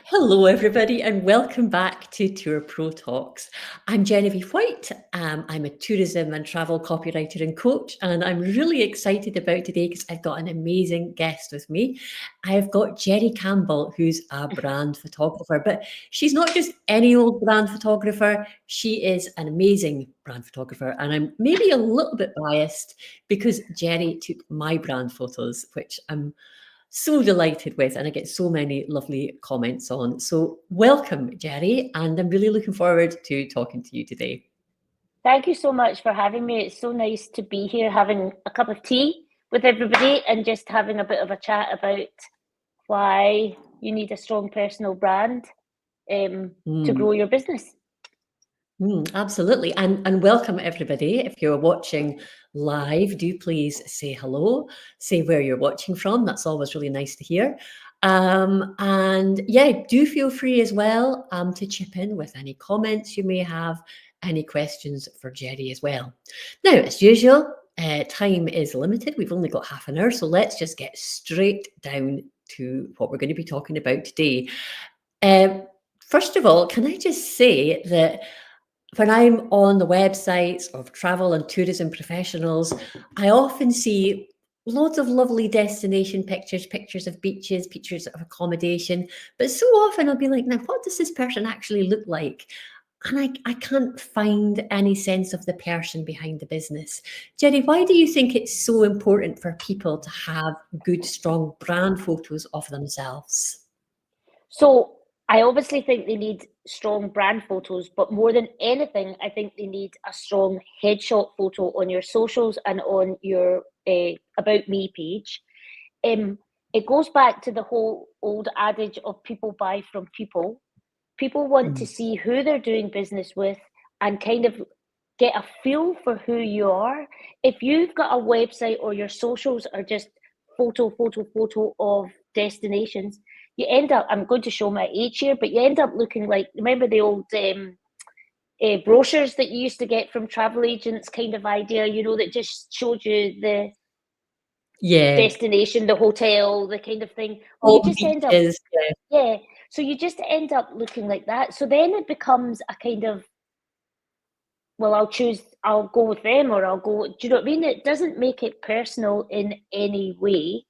Hello, everybody, and welcome back to Tour Pro Talks. I'm Genevieve White. I'm a tourism and travel copywriter and coach, and I'm really excited about today because I've got an amazing guest with me. I've got Gerri Campbell, who's a brand photographer, but she's not just any old brand photographer. She is an amazing brand photographer, and I'm maybe a little bit biased because Gerri took my brand photos, which I'm so delighted with, and I get so many lovely comments on. So welcome, Gerri, and I'm really looking forward to talking to you today. Thank you so much for having me. It's so nice to be here having a cup of tea with everybody and just having a bit of a chat about why you need a strong personal brand to grow your business. Absolutely. And welcome, everybody. If you're watching live, do please say hello, say where you're watching from. That's always really nice to hear. And yeah, do feel free as well to chip in with any comments you may have, any questions for Gerri as well. Now, as usual, time is limited. We've only got half an hour, so let's just get straight down to what we're going to be talking about today. First of all, can I just say that when I'm on the websites of travel and tourism professionals, I often see loads of lovely destination pictures, pictures of beaches, pictures of accommodation. But so often I'll be like, now, what does this person actually look like? And I can't find any sense of the person behind the business. Gerri, why do you think it's so important for people to have good, strong brand photos of themselves? So I obviously think they need strong brand photos, but more than anything, I think they need a strong headshot photo on your socials and on your About Me page. It goes back to the whole old adage of people buy from people. People want to see who they're doing business with and kind of get a feel for who you are. If you've got a website or your socials are just photo of destinations, you end up, I'm going to show my age here, but you end up looking like, remember the old brochures that you used to get from travel agents kind of idea, that just showed you the destination, the hotel, the kind of thing. Well, you just end up, so you just end up looking like that. So then it becomes a kind of, well, I'll go with them, or I'll go, do you know what I mean? It doesn't make it personal in any way.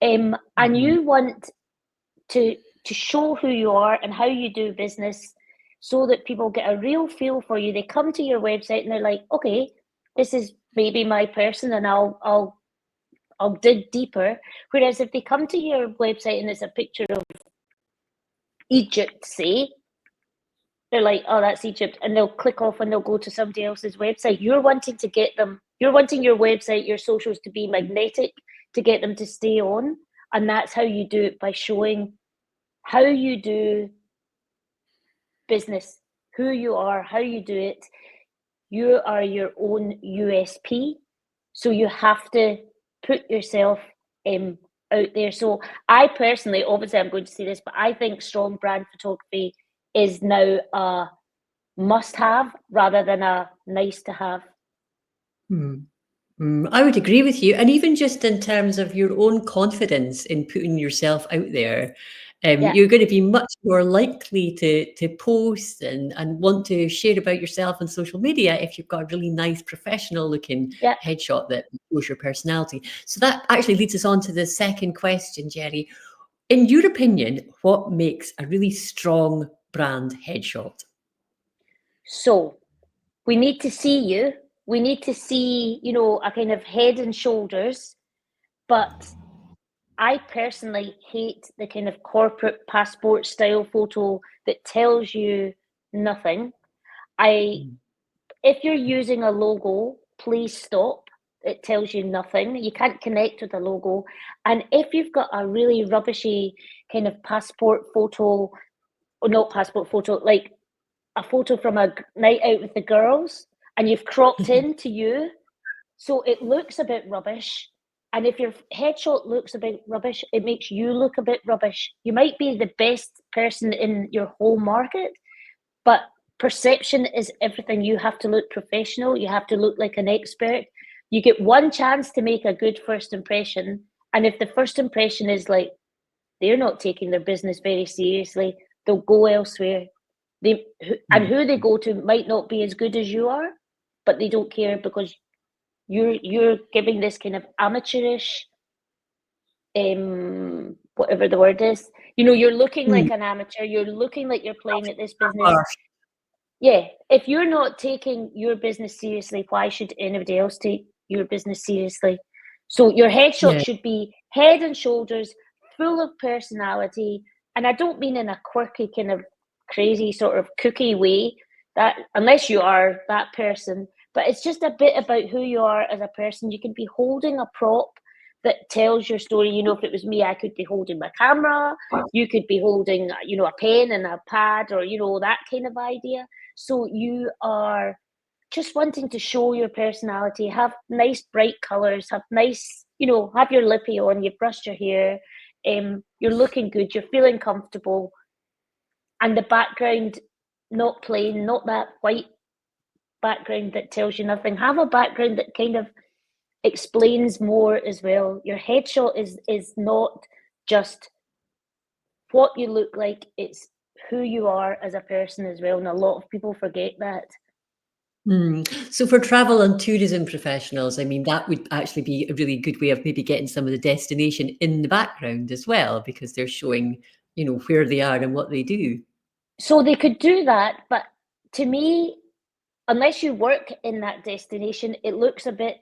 And you want to show who you are and how you do business so that people get a real feel for you. They come to your website and they're like, okay, this is maybe my person, and I'll dig deeper. Whereas if they come to your website and it's a picture of Egypt, say, they're like, oh, that's Egypt, and they'll click off and they'll go to somebody else's website. You're wanting your website, your socials to be magnetic to get them to stay on. And that's how you do it, by showing how you do business, who you are, how you do it. You are your own USP. So you have to put yourself out there. So I personally, obviously I'm going to say this, but I think strong brand photography is now a must-have rather than a nice-to-have. I would agree with you. And even just in terms of your own confidence in putting yourself out there, you're going to be much more likely to post and want to share about yourself on social media if you've got a really nice professional looking headshot that shows your personality. So that actually leads us on to the second question, Gerri. In your opinion, what makes a really strong brand headshot? So we need to see you. We need to see, a kind of head and shoulders. But I personally hate the kind of corporate passport style photo that tells you nothing. If you're using a logo, please stop. It tells you nothing. You can't connect with a logo. And if you've got a really rubbishy kind of passport photo, or not passport photo, like a photo from a night out with the girls, and you've cropped into you, so it looks a bit rubbish. And if your headshot looks a bit rubbish, it makes you look a bit rubbish. You might be the best person in your whole market, but perception is everything. You have to look professional. You have to look like an expert. You get one chance to make a good first impression. And if the first impression is like, they're not taking their business very seriously, they'll go elsewhere. And who they go to might not be as good as you are, but they don't care because you're giving this kind of amateurish, whatever the word is. You're looking like an amateur. You're looking like you're playing at this business. Yeah, if you're not taking your business seriously, why should anybody else take your business seriously? So your headshot should be head and shoulders, full of personality. And I don't mean in a quirky kind of crazy sort of cookie way, that unless you are that person, but it's just a bit about who you are as a person. You can be holding a prop that tells your story. If it was me, I could be holding my camera. You could be holding, a pen and a pad, or, that kind of idea. So you are just wanting to show your personality, have nice bright colours, have nice, have your lippy on, you've brushed your hair, you're looking good, you're feeling comfortable, and the background, not plain, not that white background that tells you nothing. Have a background that kind of explains more as well. Your headshot is not just what you look like, it's who you are as a person as well, and a lot of people forget that. So for travel and tourism professionals, I mean, that would actually be a really good way of maybe getting some of the destination in the background as well, because they're showing, where they are and what they do. So they could do that, but to me, unless you work in that destination, it looks a bit.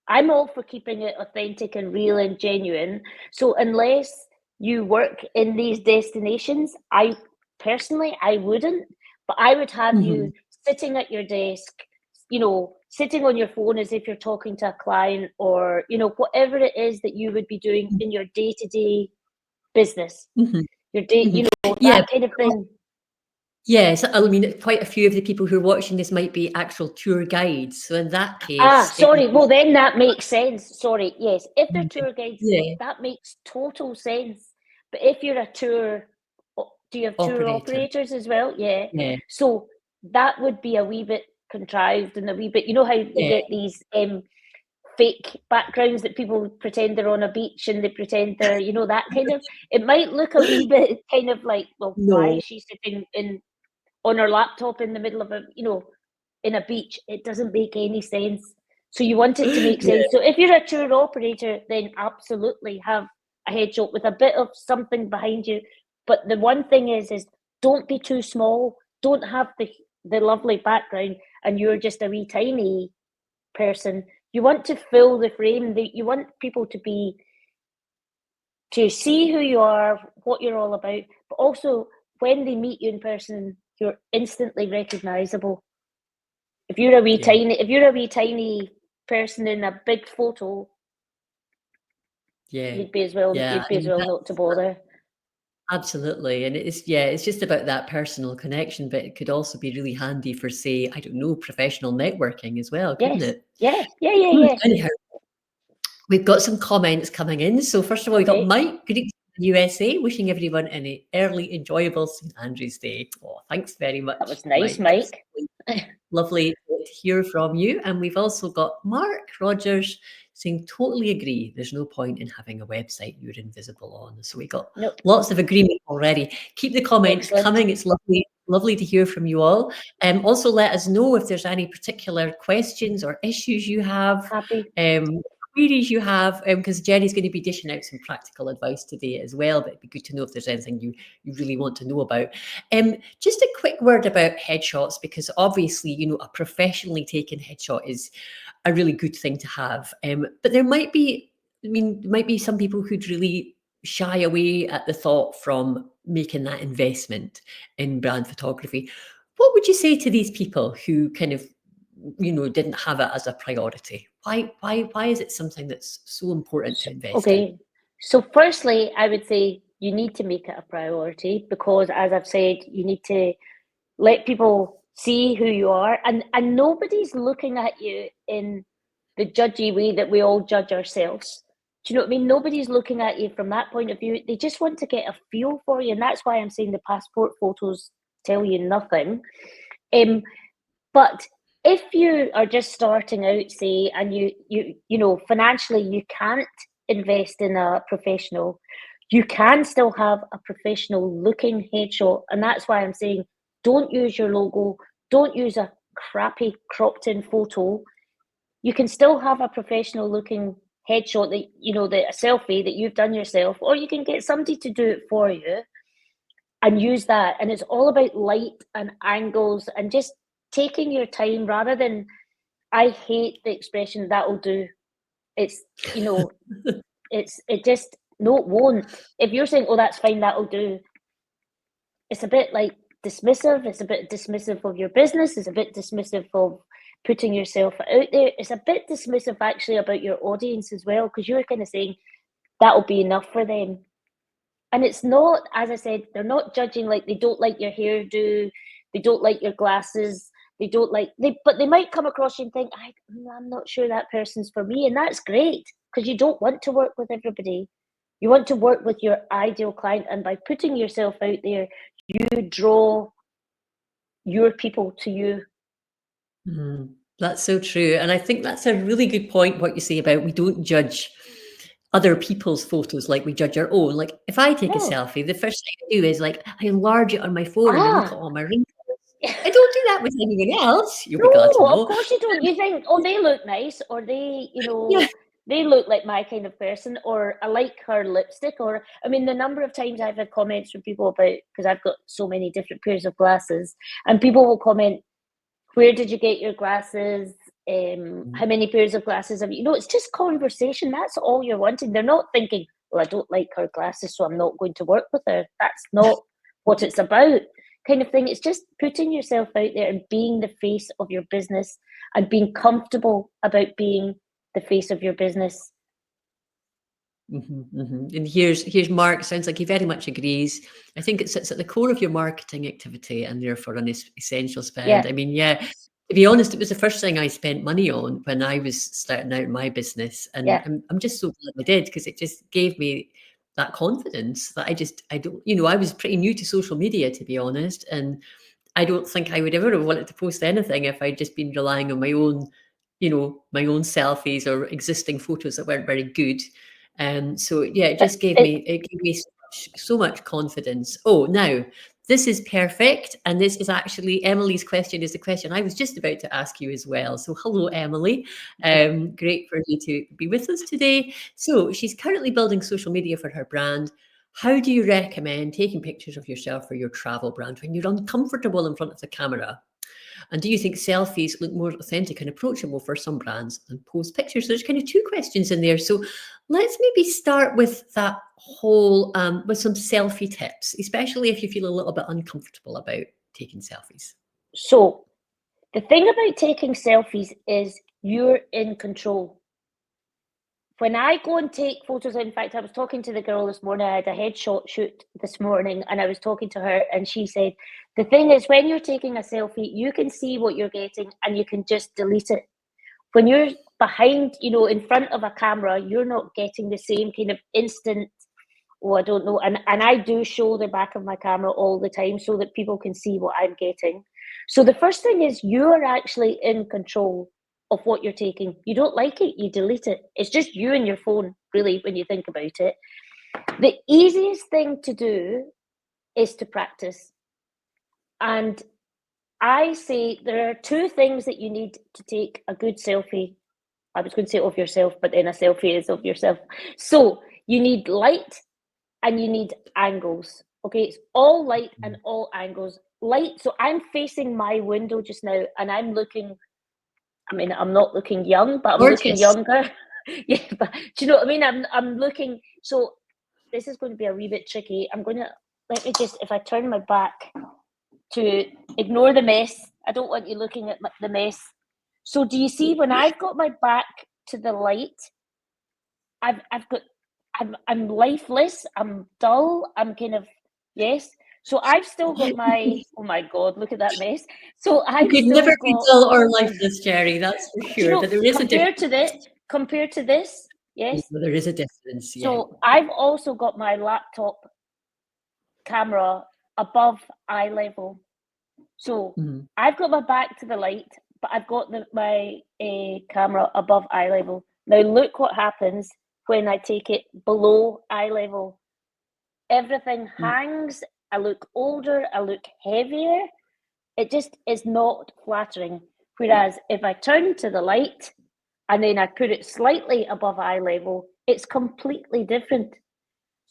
I'm all for keeping it authentic and real and genuine. So unless you work in these destinations, I wouldn't, but I would have you sitting at your desk, sitting on your phone as if you're talking to a client, or, whatever it is that you would be doing in your day-to-day business, your day, that kind of thing. Yes, I mean, quite a few of the people who are watching this might be actual tour guides. So in that case, sorry. Well, then that makes sense. Sorry. Yes, if they're tour guides, that makes total sense. But if you're a tour, do you have tour operators as well? Yeah. So that would be a wee bit contrived and a wee bit. You know how you get these fake backgrounds that people pretend they're on a beach and they pretend they're, that kind of. It might look a wee bit kind of like, well, why is she sitting on her laptop in the middle of in a beach? It doesn't make any sense. So you want it to make sense. So if you're a tour operator, then absolutely have a headshot with a bit of something behind you. But the one thing is don't be too small. Don't have the lovely background and you're just a wee tiny person. You want to fill the frame. You want people to see who you are, what you're all about, but also when they meet you in person, you're instantly recognizable. If you're a wee tiny person in a big photo, you'd be as well not to bother. Absolutely. And it's just about that personal connection, but it could also be really handy for, say, I don't know, professional networking as well, couldn't it? Yeah. Anyhow, we've got some comments coming in. So first of all, we got Mike, greetings from the USA, wishing everyone an early, enjoyable St. Andrew's Day. Oh, thanks very much. That was nice, Mike. Lovely to hear from you. And we've also got Mark Rogers saying, totally agree. There's no point in having a website you're invisible on. So we got lots of agreement already. Keep the comments coming. It's lovely to hear from you all. Also, let us know if there's any particular questions or issues you have. Queries you have, because Gerri's going to be dishing out some practical advice today as well, but it'd be good to know if there's anything you really want to know about. Just a quick word about headshots, because obviously, a professionally taken headshot is a really good thing to have. But there might be some people who'd really shy away at the thought from making that investment in brand photography. What would you say to these people who kind of didn't have it as a priority? Why is it something that's so important to invest in? So firstly, I would say you need to make it a priority, because as I've said, you need to let people see who you are, and nobody's looking at you in the judgy way that we all judge ourselves. Do you know what I mean? Nobody's looking at you from that point of view. They just want to get a feel for you, and that's why I'm saying the passport photos tell you nothing. But if you are just starting out, say, and you financially you can't invest in a professional, you can still have a professional looking headshot. And that's why I'm saying, don't use your logo, don't use a crappy cropped in photo. You can still have a professional looking headshot that, you know, a selfie that you've done yourself, or you can get somebody to do it for you and use that. And it's all about light and angles and just taking your time rather than, I hate the expression that'll do. It's, you know, it just, no, it won't. If you're saying, oh, that's fine, that'll do, it's a bit like dismissive. It's a bit dismissive of your business. It's a bit dismissive of putting yourself out there. It's a bit dismissive actually about your audience as well, because you're kind of saying that'll be enough for them. And it's not, as I said, they're not judging, like they don't like your hairdo, they don't like your glasses, they don't like, but they might come across you and think, I'm not sure that person's for me. And that's great, because you don't want to work with everybody. You want to work with your ideal client. And by putting yourself out there, you draw your people to you. That's so true. And I think that's a really good point, what you say about we don't judge other people's photos like we judge our own. Like if I take a selfie, the first thing I do is like I enlarge it on my phone and I look at all my wrinkles. I don't do that with anyone else. You'll be glad to know. Of course you don't. You think, oh, they look nice, or they, you know, they look like my kind of person, or I like her lipstick, or, I mean, the number of times I've had comments from people about, because I've got so many different pairs of glasses, and people will comment, where did you get your glasses? How many pairs of glasses have you? You know, it's just conversation. That's all you're wanting. They're not thinking, well, I don't like her glasses, so I'm not going to work with her. That's not what it's about, kind of thing. It's just putting yourself out there and being the face of your business and being comfortable about being the face of your business. And here's Mark. Sounds like he very much agrees. I think it sits at the core of your marketing activity and therefore an essential spend. I mean, to be honest, it was the first thing I spent money on when I was starting out in my business, and I'm just so glad I did, because it just gave me that confidence that I don't, you know, I was pretty new to social media, to be honest, and I don't think I would ever have wanted to post anything if I'd just been relying on my own, you know, my own selfies or existing photos that weren't very good. So yeah, it just gave me so much confidence. Oh, now this is perfect, and this is actually Emily's question. Is the question I was just about to ask you as well. So hello, Emily. Great for you to be with us today. So she's currently building social media for her brand. How do you recommend taking pictures of yourself for your travel brand when you're uncomfortable in front of the camera? And do you think selfies look more authentic and approachable for some brands than post pictures? There's kind of two questions in there. So let's maybe start with that whole, with some selfie tips, especially if you feel a little bit uncomfortable about taking selfies. So the thing about taking selfies is you're in control. When I go and take photos, in fact, I was talking to the girl this morning, I had a headshot shoot this morning, and I was talking to her, and she said, the thing is, when you're taking a selfie, you can see what you're getting and you can just delete it. When you're behind, you know, in front of a camera, you're not getting the same kind of instant, I don't know. And I do show the back of my camera all the time so that people can see what I'm getting. So the first thing is you're actually in control of what you're taking. You don't like it, you delete it. It's just you and your phone, really, when you think about it. The easiest thing to do is to practice. And I say there are two things that you need to take a good selfie. I was going to say of yourself, but then a selfie is of yourself. So you need light and you need angles. Okay, it's all light and all angles. Light, so I'm facing my window just now and I'm looking, I mean, I'm not looking young, but I'm looking younger. Yeah, but do you know what I mean? I'm looking, so this is going to be a wee bit tricky. Let me just, if I turn my back to ignore the mess, I don't want you looking at the mess. So do you see when I've got my back to the light, I'm lifeless, I'm dull, I'm kind of, yes. So I've still got my, oh my God, look at that mess. So I've You could still never got, be dull or lifeless, Gerri, that's for sure. You know, but there is a difference. Compared to this, yes. There is a difference, yeah. So I've also got my laptop camera above eye level. So I've got my back to the light, but I've got my camera above eye level. Now look what happens when I take it below eye level. everything hangs, I look older, I look heavier. It just is not flattering. Whereas if I turn to the light and then I put it slightly above eye level, it's completely different.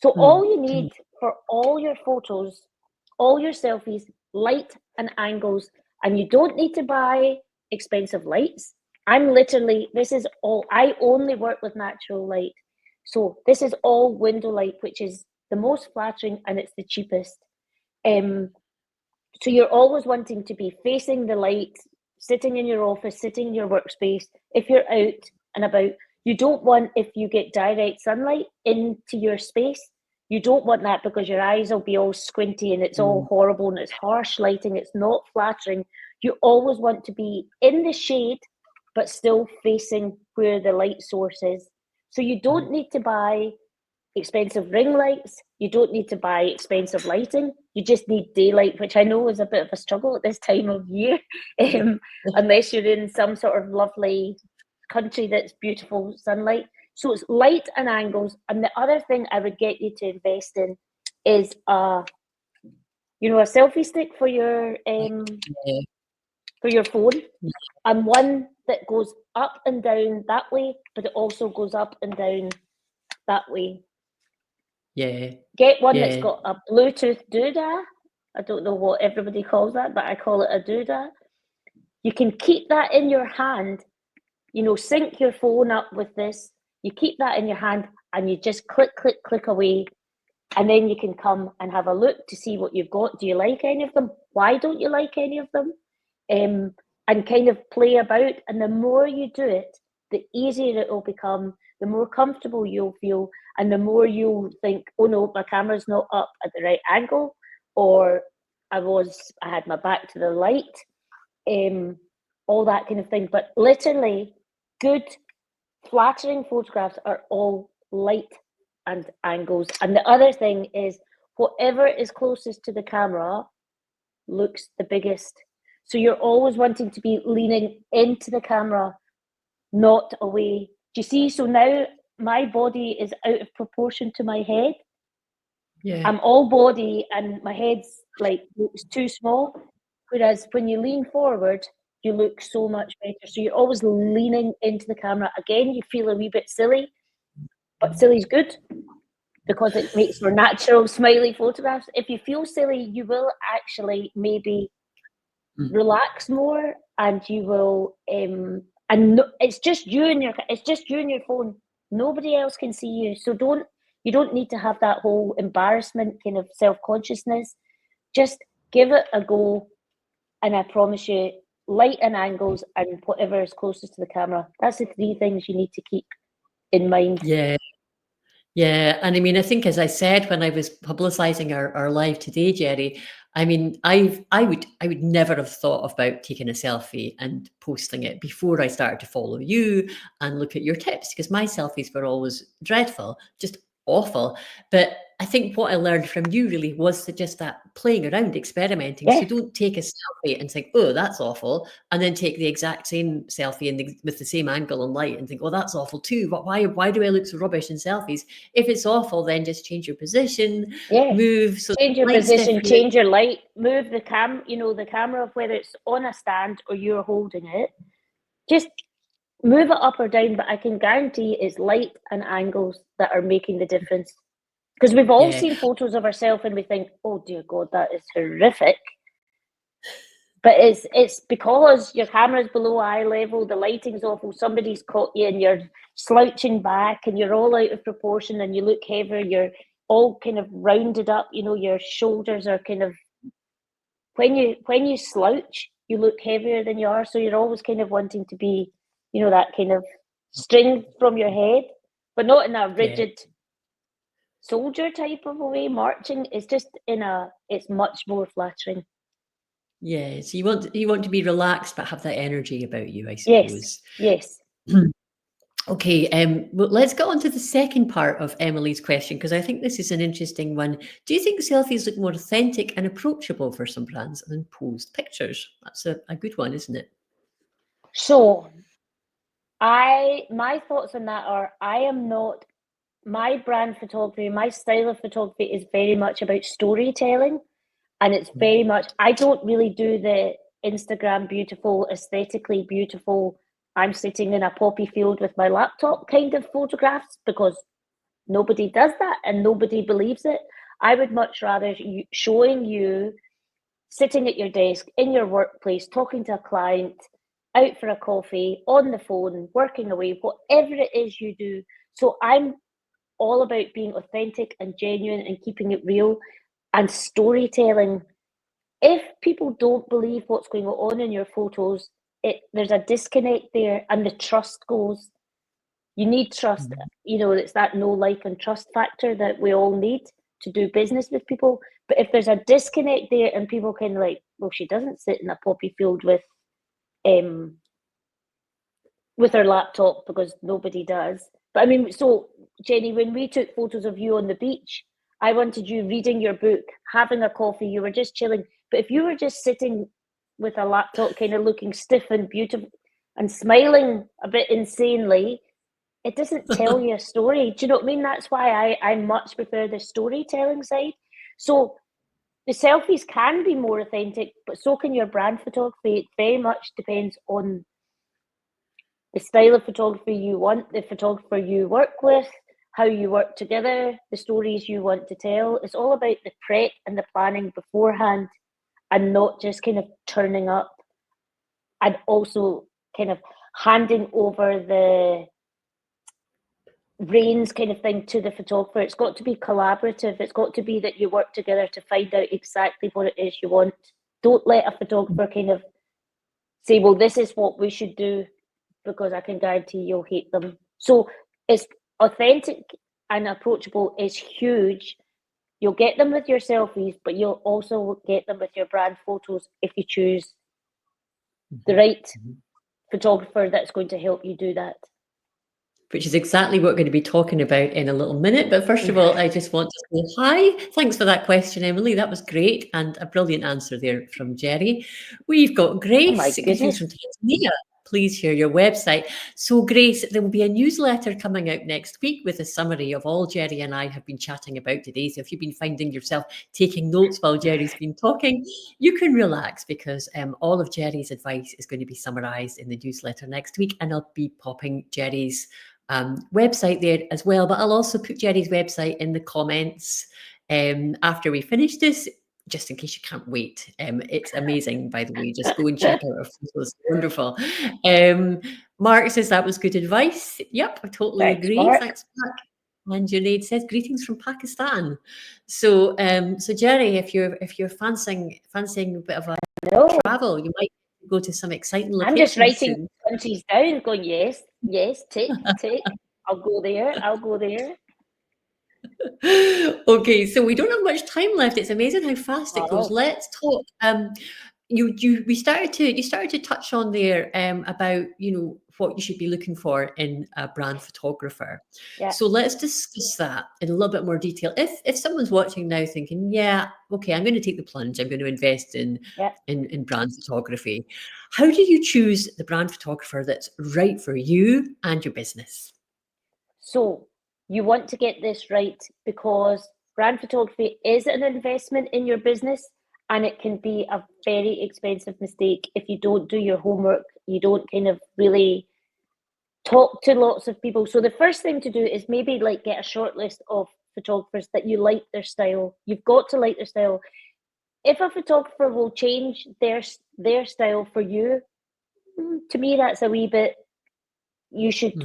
So all you need for all your photos, all your selfies, light and angles, and you don't need to buy expensive lights. I'm literally, this is all, I only work with natural light. So this is all window light, which is the most flattering and it's the cheapest. So you're always wanting to be facing the light, sitting in your office, sitting in your workspace. If you're out and about, you don't want, if you get direct sunlight into your space, you don't want that because your eyes will be all squinty and it's all horrible and it's harsh lighting. It's not flattering. You always want to be in the shade, but still facing where the light source is. So you don't need to buy expensive ring lights. You don't need to buy expensive lighting. You just need daylight, which I know is a bit of a struggle at this time of year, unless you're in some sort of lovely country that's beautiful sunlight. So it's light and angles. And the other thing I would get you to invest in is a selfie stick for your phone, and one that goes up and down that way, but it also goes up and down that way. Yeah. Get one that's got a Bluetooth doodah. I don't know what everybody calls that, but I call it a doodah. You can keep that in your hand, sync your phone up with this. You keep that in your hand and you just click, click, click away. And then you can come and have a look to see what you've got. Do you like any of them? Why don't you like any of them? And kind of play about. And the more you do it, the easier it will become, the more comfortable you'll feel, and the more you'll think, oh no, my camera's not up at the right angle, or I had my back to the light, all that kind of thing. But literally, good, flattering photographs are all light and angles. And the other thing is, whatever is closest to the camera looks the biggest. So you're always wanting to be leaning into the camera, not away. Do you see? So now my body is out of proportion to my head. Yeah. I'm all body and my head's looks too small. Whereas when you lean forward, you look so much better. So you're always leaning into the camera. Again, you feel a wee bit silly, but silly's good because it makes for natural, smiley photographs. If you feel silly, you will actually maybe relax more, and you will. It's just you and your phone. Nobody else can see you, so you don't need to have that whole embarrassment kind of self-consciousness. Just give it a go, and I promise you, light and angles and whatever is closest to the camera. That's the three things you need to keep in mind. Yeah. And I mean, I think, as I said, when I was publicizing our live today, Gerri, I mean, I would never have thought about taking a selfie and posting it before I started to follow you and look at your tips, because my selfies were always dreadful, just awful. But I think what I learned from you really was just that playing around, experimenting. Yeah. So don't take a selfie and think, oh, that's awful, and then take the exact same selfie with the same angle and light and think, oh, that's awful too. But why do I look so rubbish in selfies? If it's awful, then just change your position, move. So change your position, change your light, move the the camera, whether it's on a stand or you're holding it, just move it up or down. But I can guarantee it's light and angles that are making the difference. Because we've all seen photos of ourselves and we think, oh dear God, that is horrific. But it's because your camera's below eye level, the lighting's awful, somebody's caught you and you're slouching back and you're all out of proportion and you look heavier, you're all kind of rounded up, your shoulders are kind of, when you slouch, you look heavier than you are. So you're always kind of wanting to be, that kind of strength from your head, but not in a rigid soldier type of a way, marching. It's just it's much more flattering. Yeah, so you want to be relaxed but have that energy about you, I suppose. Yes. Okay, well, let's get on to the second part of Emily's question, because I think this is an interesting one. Do you think selfies look more authentic and approachable for some brands than posed pictures? That's a good one, isn't it? So my thoughts on that are, I am not my brand photography, my style of photography is very much about storytelling. And it's very much, I don't really do the Instagram beautiful, aesthetically beautiful, I'm sitting in a poppy field with my laptop kind of photographs, because nobody does that and nobody believes it. I would much rather showing you sitting at your desk in your workplace, talking to a client, out for a coffee, on the phone, working away, whatever it is you do. So I'm all about being authentic and genuine and keeping it real and storytelling. If people don't believe what's going on in your photos, there's a disconnect there, and the trust goes. You need trust. It's that know, like, and trust factor that we all need to do business with people. But if there's a disconnect there and people kind of like, well, she doesn't sit in a poppy field with her laptop, because nobody does. But I mean, so Jenny, when we took photos of you on the beach, I wanted you reading your book, having a coffee, you were just chilling. But if you were just sitting with a laptop kind of looking stiff and beautiful and smiling a bit insanely, it doesn't tell you a story. Do you know what I mean? That's why I much prefer the storytelling side. So the selfies can be more authentic, but so can your brand photography. It very much depends on the style of photography you want, the photographer you work with, how you work together, the stories you want to tell. It's all about the prep and the planning beforehand, and not just kind of turning up, and also kind of handing over the reins kind of thing to the photographer. It's got to be collaborative. It's got to be that you work together to find out exactly what it is you want. Don't let a photographer kind of say, well, this is what we should do, because I can guarantee you'll hate them. So it's authentic and approachable is huge. You'll get them with your selfies, but you'll also get them with your brand photos if you choose the right photographer that's going to help you do that. Which is exactly what we're going to be talking about in a little minute. But first of all, I just want to say hi. Thanks for that question, Emily. That was great, and a brilliant answer there from Gerri. We've got Grace. Oh my goodness. From Tanzania. Please share your website. So, Grace, there will be a newsletter coming out next week with a summary of all Gerri and I have been chatting about today. So if you've been finding yourself taking notes while Gerri's been talking, you can relax, because all of Gerri's advice is going to be summarised in the newsletter next week, and I'll be popping Gerri's website there as well. But I'll also put Gerri's website in the comments after we finish this, just in case you can't wait. It's amazing, by the way. Just go and check out our photos. Wonderful. Mark says that was good advice. Yep, I totally agree. Mark. Thanks, Mark. And Junaid says greetings from Pakistan. So, Gerri, if you're fancying a bit of a travel, you might go to some exciting locations. I'm just writing countries down, going yes, tick. I'll go there. Okay, so we don't have much time left. It's amazing how fast it goes. Let's talk. You started to touch on there about what you should be looking for in a brand photographer. Yeah. So let's discuss that in a little bit more detail. If someone's watching now thinking, yeah, okay, I'm going to take the plunge, I'm going to invest in brand photography. How do you choose the brand photographer that's right for you and your business? So you want to get this right, because brand photography is an investment in your business, and it can be a very expensive mistake if you don't do your homework, you don't kind of really talk to lots of people. So the first thing to do is maybe get a short list of photographers that you like their style. You've got to like their style. If a photographer will change their style for you, to me that's a wee bit, you should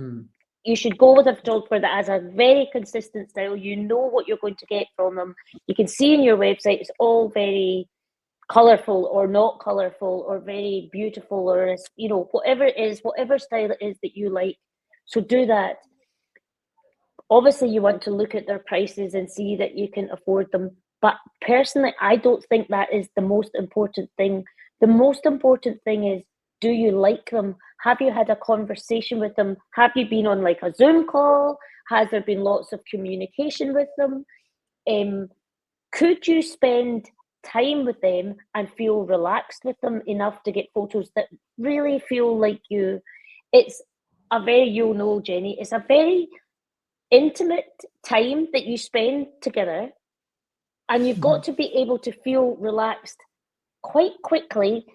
go with a photographer that has a very consistent style. You know what you're going to get from them. You can see in your website it's all very colourful or not colourful, or very beautiful, or whatever it is, whatever style it is that you like. So do that. Obviously you want to look at their prices and see that you can afford them, but personally I don't think that is the most important thing. The most important thing is, do you like them? Have you had a conversation with them? Have you been on a Zoom call? Has there been lots of communication with them? Could you spend time with them and feel relaxed with them enough to get photos that really feel like you? It's a very, Jenny, it's a very intimate time that you spend together, and you've got to be able to feel relaxed quite quickly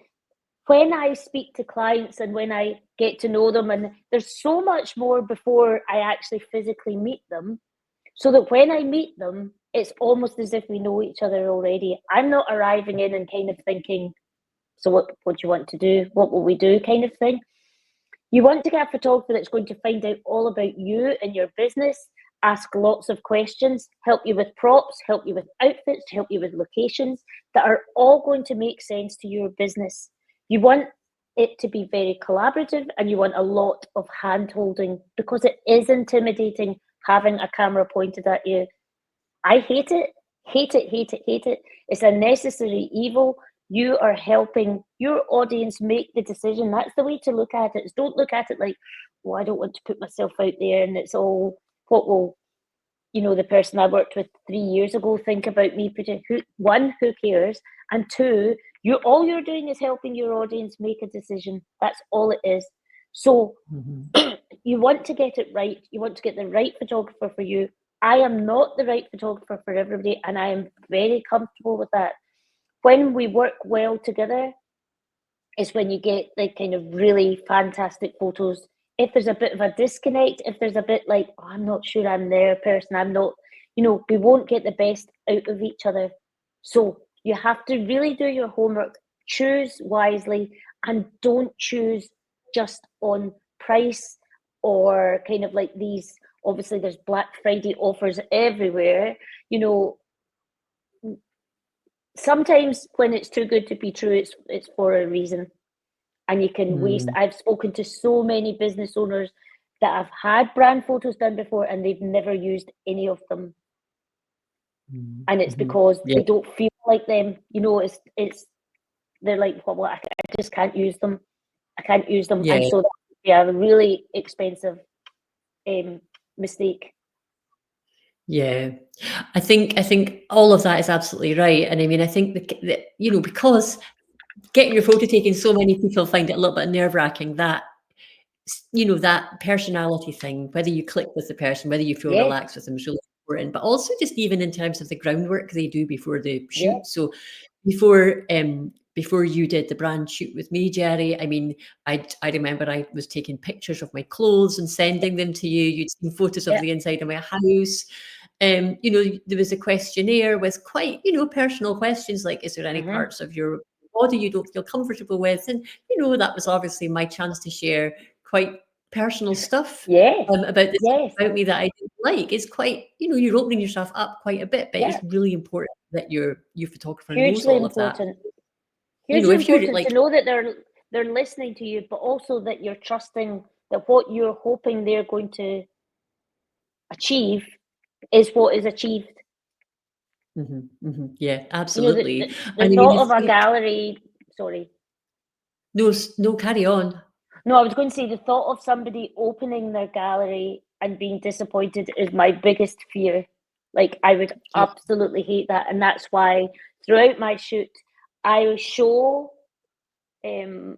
when I speak to clients and when I get to know them. And there's so much more before I actually physically meet them, so that when I meet them, it's almost as if we know each other already. I'm not arriving in and kind of thinking, so what do you want to do? What will we do? Kind of thing. You want to get a photographer that's going to find out all about you and your business, ask lots of questions, help you with props, help you with outfits, help you with locations that are all going to make sense to your business. You want it to be very collaborative, and you want a lot of hand holding, because it is intimidating having a camera pointed at you. I hate it, hate it, hate it, hate it. It's a necessary evil. You are helping your audience make the decision. That's the way to look at it. Don't look at it like, well, I don't want to put myself out there, and it's all, what will, the person I worked with 3 years ago think about me? One, who cares? And two, all you're doing is helping your audience make a decision. That's all it is. So you want to get it right. You want to get the right photographer for you. I am not the right photographer for everybody, and I am very comfortable with that. When we work well together is when you get the kind of really fantastic photos. If there's a bit of a disconnect, if there's a bit like, oh, I'm not sure I'm their person, I'm not, we won't get the best out of each other. So you have to really do your homework, choose wisely, and don't choose just on price or kind of like these, obviously there's Black Friday offers everywhere, sometimes when it's too good to be true, it's for a reason, and you can waste. I've spoken to so many business owners that have had brand photos done before, and they've never used any of them, and it's because they don't feel like them. It's they're like, well, I just can't use them. I can't use them, and so a really expensive mistake. Yeah, I think all of that is absolutely right. And I mean, I think because getting your photo taken, so many people find it a little bit nerve-wracking, that that personality thing, whether you click with the person, whether you feel relaxed with them, is really important. But also just even in terms of the groundwork they do before the shoot. So before you did the brand shoot with me, Gerri, I mean, I remember I was taking pictures of my clothes and sending them to you. You'd seen photos of the inside of my house. There was a questionnaire with quite, personal questions like, is there any parts of your body you don't feel comfortable with? And, that was obviously my chance to share quite personal stuff about this about me that I didn't like. It's quite, you're opening yourself up quite a bit, but it's really important that your photographer knows all of that. Hugely important to know that they're listening to you, but also that you're trusting that what you're hoping they're going to achieve is what is achieved. Yeah, absolutely. The thought of a gallery. Sorry. No, carry on. No, I was going to say the thought of somebody opening their gallery and being disappointed is my biggest fear. Like, I would absolutely hate that, and that's why throughout my shoot, I show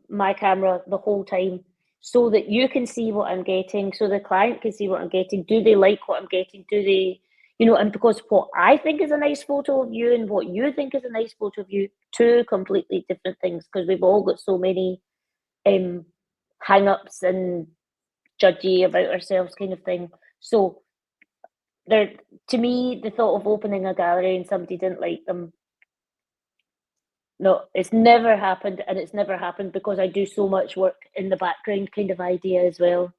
my camera the whole time, so that you can see what I'm getting, so the client can see what I'm getting. Do they like what I'm getting? Do they, and because what I think is a nice photo of you and what you think is a nice photo of you, two completely different things, because we've all got so many hang-ups and judgy about ourselves kind of thing. So to me, the thought of opening a gallery and somebody didn't like them, no, it's never happened, and it's never happened because I do so much work in the background kind of idea as well.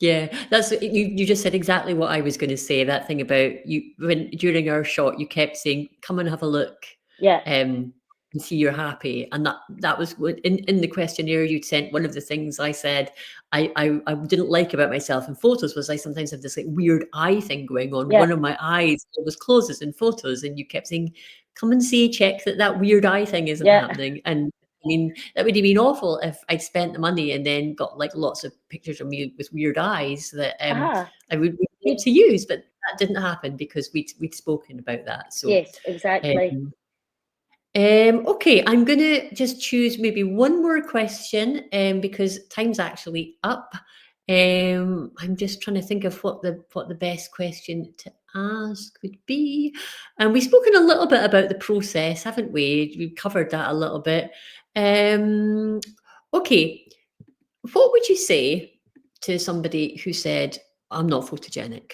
Yeah, that's you just said exactly what I was going to say. That thing about you, when during our shot you kept saying, come and have a look, and see you're happy, and that was what in the questionnaire you'd sent. One of the things I said I didn't like about myself in photos was I sometimes have this like weird eye thing going on. One of my eyes always closes in photos, and you kept saying, come and see, check that weird eye thing isn't happening. And I mean, that would have been awful if I'd spent the money and then got like lots of pictures of me with weird eyes that I would be able to use, but that didn't happen because we'd spoken about that. So yes, exactly. Okay, I'm gonna just choose maybe one more question because time's actually up. I'm just trying to think of what the best question to ask would be. And we've spoken a little bit about the process, haven't we? We've covered that a little bit. Okay, what would you say to somebody who said, "I'm not photogenic.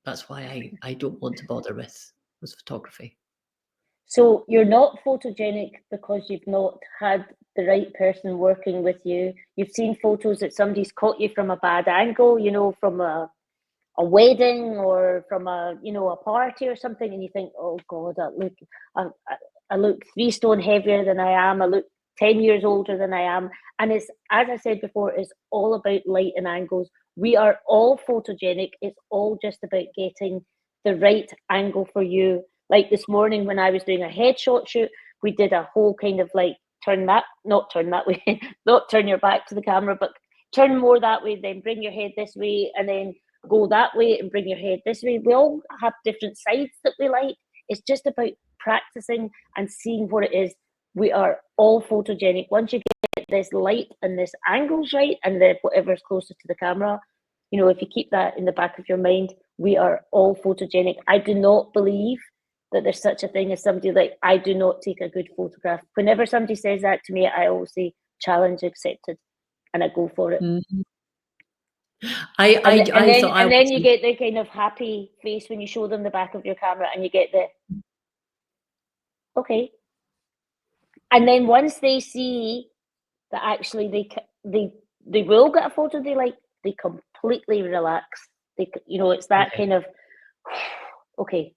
That's why I don't want to bother with photography"? So you're not photogenic because you've not had the right person working with you. You've seen photos that somebody's caught you from a bad angle, you know, from a wedding or from a, you know, a party or something, and you think, oh God, I look 3 stone heavier than I am. I look 10 years older than I am. And it's, as I said before, it's all about light and angles. We are all photogenic. It's all just about getting the right angle for you. Like this morning when I was doing a headshot shoot, we did a whole kind of like not turn that way, not turn your back to the camera, but turn more that way, then bring your head this way, and then go that way and bring your head this way. We all have different sides that we like. It's just about practicing and seeing what it is. We are all photogenic. Once you get this light and this angles right, and then whatever's closer to the camera, you know, if you keep that in the back of your mind, we are all photogenic. I do not believe that there's such a thing as somebody like, I do not take a good photograph. Whenever somebody says that to me, I always say, challenge accepted, and I go for it. Mm-hmm. And then you get the kind of happy face when you show them the back of your camera, and you get the okay. And then once they see that actually they will get a photo they like, they completely relax. They, you know, it's that kind of okay,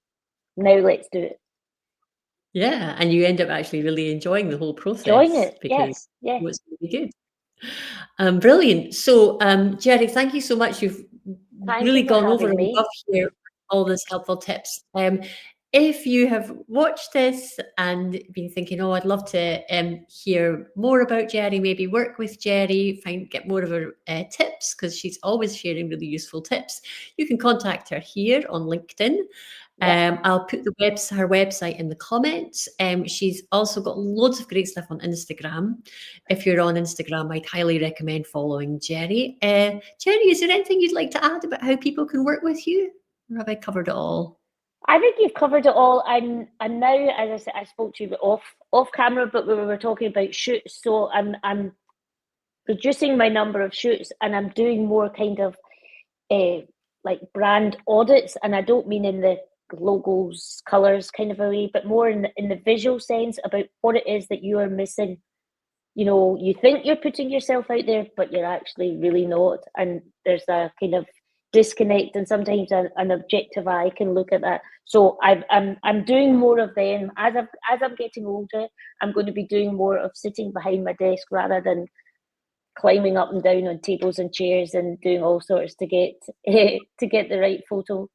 now let's do it. Yeah, and you end up actually really enjoying the whole process. Enjoying it, because yeah. it's really good. Brilliant. So, Gerri, thank you so much. You've really gone over and above here all those helpful tips. If you have watched this and been thinking, oh, I'd love to hear more about Gerri, maybe work with Gerri, get more of her tips, because she's always sharing really useful tips, you can contact her here on LinkedIn. I'll put her website in the comments. She's also got loads of great stuff on Instagram. If you're on Instagram, I'd highly recommend following Gerri. Gerri, is there anything you'd like to add about how people can work with you? Or have I covered it all? I think you've covered it all. And now, as I said, I spoke to you off camera, but we were talking about shoots. So I'm reducing my number of shoots, and I'm doing more kind of like brand audits. And I don't mean in the logos, colors kind of a way, but more in the visual sense about what it is that you are missing. You know, you think you're putting yourself out there, but you're actually really not. And there's a kind of disconnect, and sometimes an objective eye can look at that. So I'm doing more of them as I'm getting older. I'm going to be doing more of sitting behind my desk rather than climbing up and down on tables and chairs and doing all sorts to get the right photo.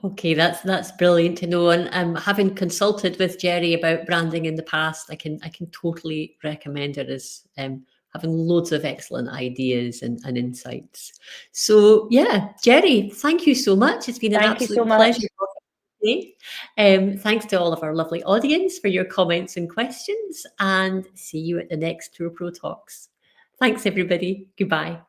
Okay, that's brilliant to know. And having consulted with Gerri about branding in the past, I can totally recommend her as having loads of excellent ideas and insights. So yeah, Gerri, thank you so much. It's been an absolute pleasure talking today. Thanks to all of our lovely audience for your comments and questions, and see you at the next Tour Pro Talks. Thanks, everybody. Goodbye.